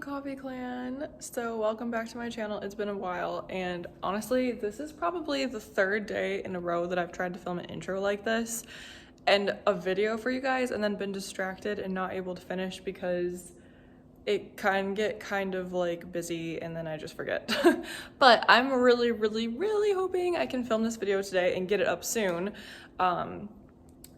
Coffee Clan. So welcome back to my channel. It's been a while, and honestly this is probably the third day in a row that I've tried to film an intro like this and a video for you guys and then been distracted and not able to finish because it can get kind of like busy and then I just forget. But I'm really hoping I can film this video today and get it up soon.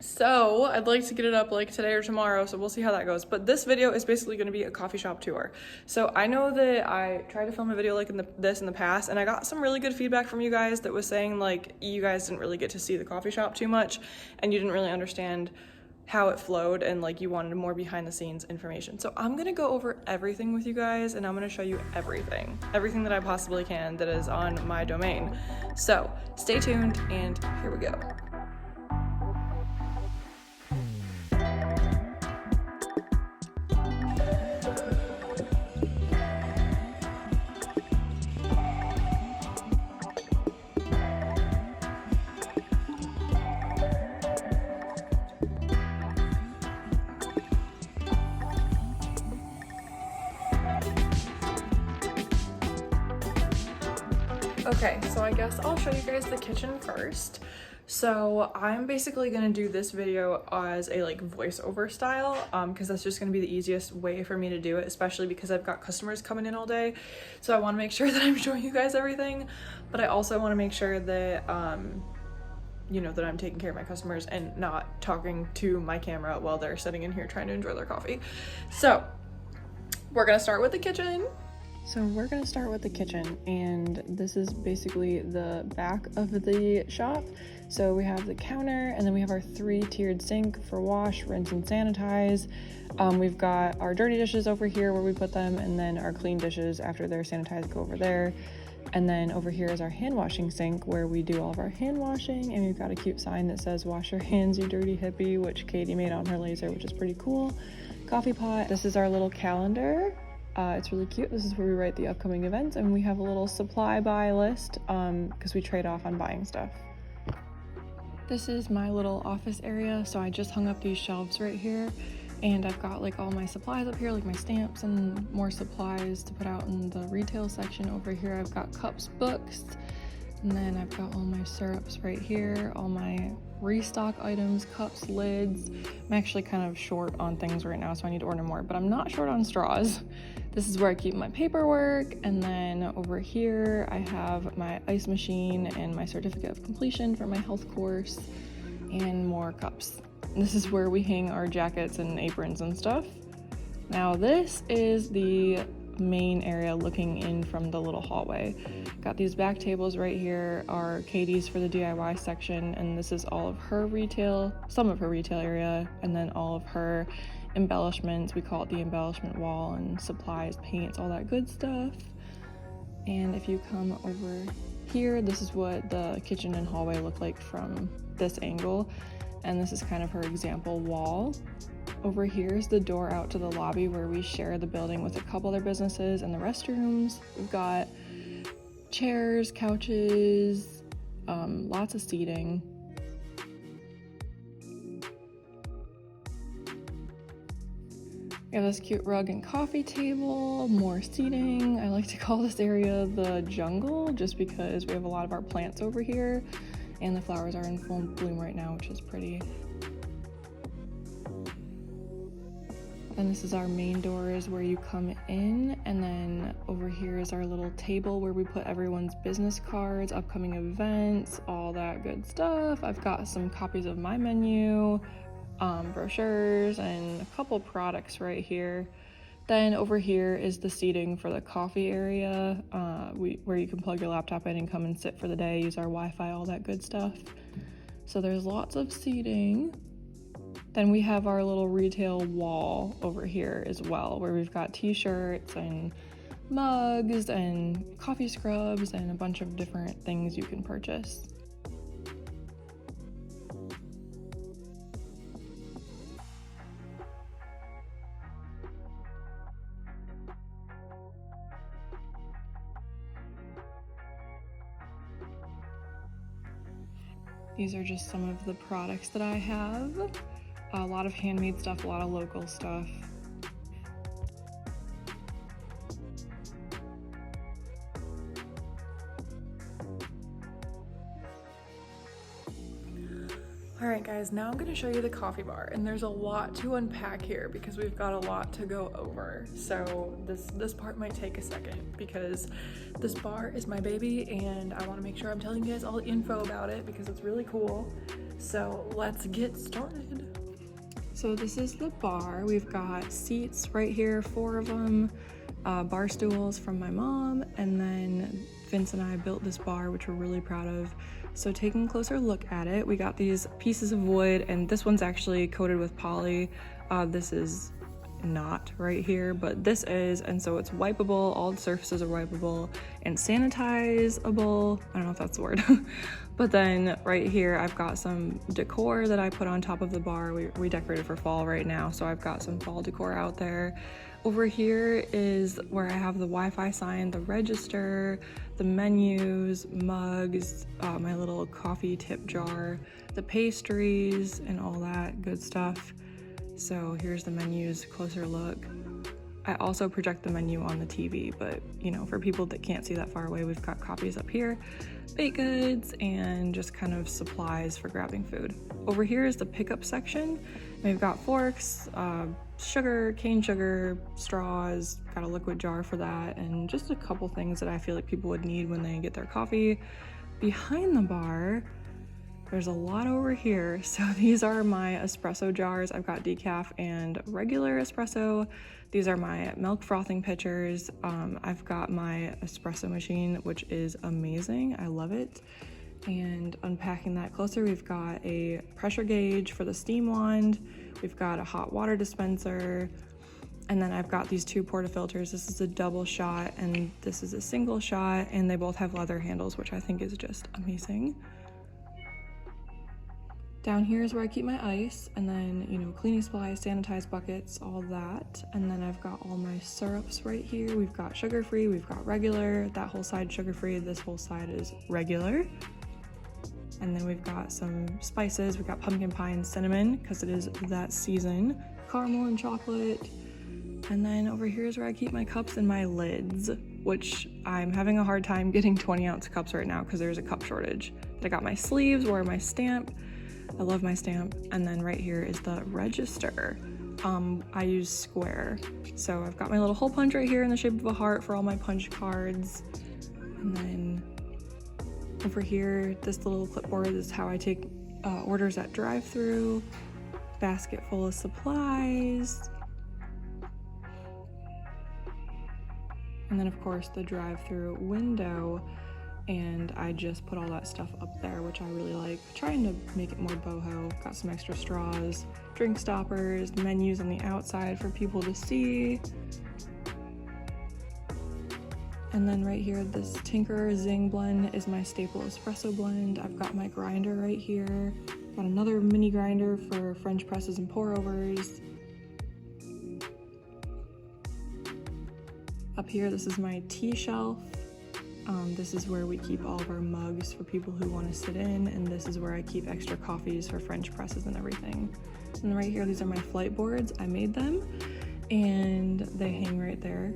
So I'd like to get it up like today or tomorrow, so we'll see how that goes. But this video is basically going to be a coffee shop tour. So I know that I tried to film a video like this in the past, and I got some really good feedback from you guys that was saying like you guys didn't really get to see the coffee shop too much and you didn't really understand how it flowed and like you wanted more behind the scenes information. So I'm gonna go over everything with you guys and I'm gonna show you everything that I possibly can that is on my domain. So stay tuned and here we go. Okay, so I guess I'll show you guys the kitchen first. So I'm basically gonna do this video as a like voiceover style because that's just gonna be the easiest way for me to do it, especially because I've got customers coming in all day. So I wanna make sure that I'm showing you guys everything, but I also wanna make sure that you know, that I'm taking care of my customers and not talking to my camera while they're sitting in here trying to enjoy their coffee. So we're gonna start with the kitchen. So we're gonna start with the kitchen, and this is basically the back of the shop. So we have the counter, and then we have our 3-tiered sink for wash, rinse, and sanitize. We've got our dirty dishes over here where we put them, and then our clean dishes after they're sanitized go over there. And then over here is our hand washing sink where we do all of our hand washing, and we've got a cute sign that says "Wash your hands, you dirty hippie," which Katie made on her laser, which is pretty cool. Coffee pot. This is our little calendar. It's really cute. This is where we write the upcoming events, and we have a little supply buy list because we trade off on buying stuff. This is my little office area, so I just hung up these shelves right here, and I've got like all my supplies up here, like my stamps and more supplies to put out in the retail section. Over here I've got cups, books, and then I've got all my syrups right here, all my restock items, cups, lids. I'm actually kind of short on things right now, so I need to order more, but I'm not short on straws. This is where I keep my paperwork, and then over here I have my ice machine and my certificate of completion for my health course, and more cups. This is where we hang our jackets and aprons and stuff. Now this is the main area looking in from the little hallway. Got these back tables right here are Katie's for the DIY section, and this is all of her retail, some of her retail area, and then all of her embellishments. We call it the embellishment wall, and supplies, paints, all that good stuff. And if you come over here, this is what the kitchen and hallway look like from this angle, and this is kind of her example wall. Over here is the door out to the lobby where we share the building with a couple other businesses and the restrooms. We've got chairs, couches, lots of seating. We have this cute rug and coffee table, more seating. I like to call this area the jungle just because we have a lot of our plants over here and the flowers are in full bloom right now, which is pretty. And this is our main doors where you come in, and then over here is our little table where we put everyone's business cards, upcoming events, all that good stuff. I've got some copies of my menu, brochures, and a couple products right here. Then over here is the seating for the coffee area, where you can plug your laptop in and come and sit for the day, use our Wi-Fi, all that good stuff. So there's lots of seating. Then we have our little retail wall over here as well, where we've got t-shirts and mugs and coffee scrubs and a bunch of different things you can purchase. These are just some of the products that I have. A lot of handmade stuff, a lot of local stuff. All right guys, now I'm gonna show you the coffee bar, and there's a lot to unpack here because we've got a lot to go over. So this part might take a second because this bar is my baby and I wanna make sure I'm telling you guys all the info about it because it's really cool. So let's get started. So this is the bar. We've got seats right here, 4 of them, bar stools from my mom, and then Vince and I built this bar, which we're really proud of. So taking a closer look at it, we got these pieces of wood, and this one's actually coated with poly. This is not right here, but this is, and so it's wipeable. All the surfaces are wipeable and sanitizable. I don't know if that's the word. But then right here, I've got some decor that I put on top of the bar. We decorated for fall right now, so I've got some fall decor out there. Over here is where I have the Wi-Fi sign, the register, the menus, mugs, my little coffee tip jar, the pastries, and all that good stuff. So here's the menus, closer look. I also project the menu on the TV, but you know, for people that can't see that far away, we've got copies up here, baked goods, and just kind of supplies for grabbing food. Over here is the pickup section. We've got forks, sugar, cane sugar, straws, got a liquid jar for that, and just a couple things that I feel like people would need when they get their coffee. Behind the bar, there's a lot over here. So these are my espresso jars. I've got decaf and regular espresso. These are my milk frothing pitchers. I've got my espresso machine, which is amazing. I love it. And unpacking that closer, we've got a pressure gauge for the steam wand. We've got a hot water dispenser. And then I've got these 2 portafilters. This is a double shot and this is a single shot, and they both have leather handles, which I think is just amazing. Down here is where I keep my ice, and then, you know, cleaning supplies, sanitized buckets, all that. And then I've got all my syrups right here. We've got sugar-free, we've got regular. That whole side sugar-free, this whole side is regular. And then we've got some spices. We've got pumpkin pie and cinnamon, because it is that season. Caramel and chocolate. And then over here is where I keep my cups and my lids, which I'm having a hard time getting 20-ounce cups right now because there's a cup shortage. I got my sleeves, where my stamp. I love my stamp. And then right here is the register. I use square. So I've got my little hole punch right here in the shape of a heart for all my punch cards. And then over here, this little clipboard is how I take orders at drive-thru. Basket full of supplies. And then of course the drive-thru window. And I just put all that stuff up there, which I really like. Trying to make it more boho. Got some extra straws, drink stoppers, menus on the outside for people to see. And then right here, this Tinker Zing blend is my staple espresso blend. I've got my grinder right here. Got another mini grinder for French presses and pour overs. Up here, this is my tea shelf. This is where we keep all of our mugs for people who want to sit in, and this is where I keep extra coffees for French presses and everything. And right here, these are my flight boards. I made them, and they hang right there.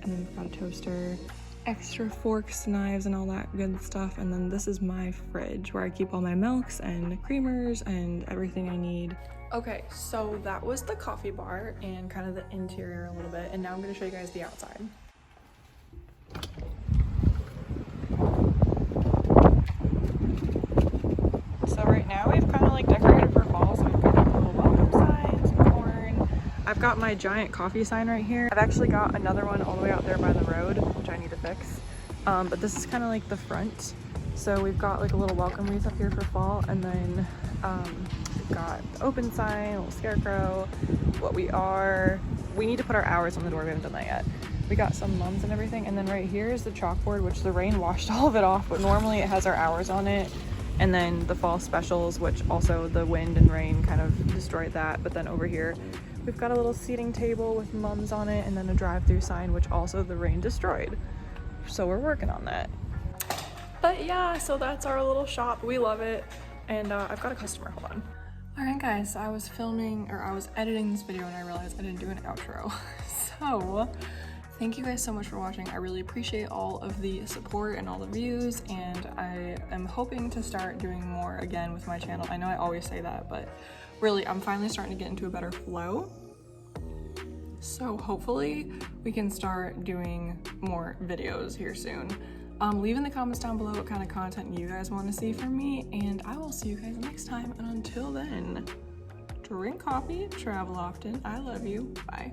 And then we've got a toaster, extra forks, knives, and all that good stuff. And then this is my fridge, where I keep all my milks and creamers and everything I need. Okay, so that was the coffee bar and kind of the interior a little bit, and now I'm going to show you guys the outside. So right now we've kind of like decorated for fall, so we've got a little welcome sign, some corn. I've got my giant coffee sign right here. I've actually got another one all the way out there by the road, which I need to fix. But this is kind of like the front. So we've got like a little welcome wreath up here for fall, and then we've got the open sign, a little scarecrow, what we are. We need to put our hours on the door, we haven't done that yet. We got some mums and everything, and then right here is the chalkboard, which the rain washed all of it off, but normally it has our hours on it. And then the fall specials, which also the wind and rain kind of destroyed that. But then over here, we've got a little seating table with mums on it, and then a drive-through sign, which also the rain destroyed. So we're working on that. But yeah, so that's our little shop. We love it. And I've got a customer, hold on. All right guys, I was editing this video and I realized I didn't do an outro. So thank you guys so much for watching. I really appreciate all of the support and all the views, and I am hoping to start doing more again with my channel. I know I always say that, but really I'm finally starting to get into a better flow. So hopefully we can start doing more videos here soon. Leave in the comments down below what kind of content you guys want to see from me, and I will see you guys next time. And until then, drink coffee, travel often. I love you. Bye.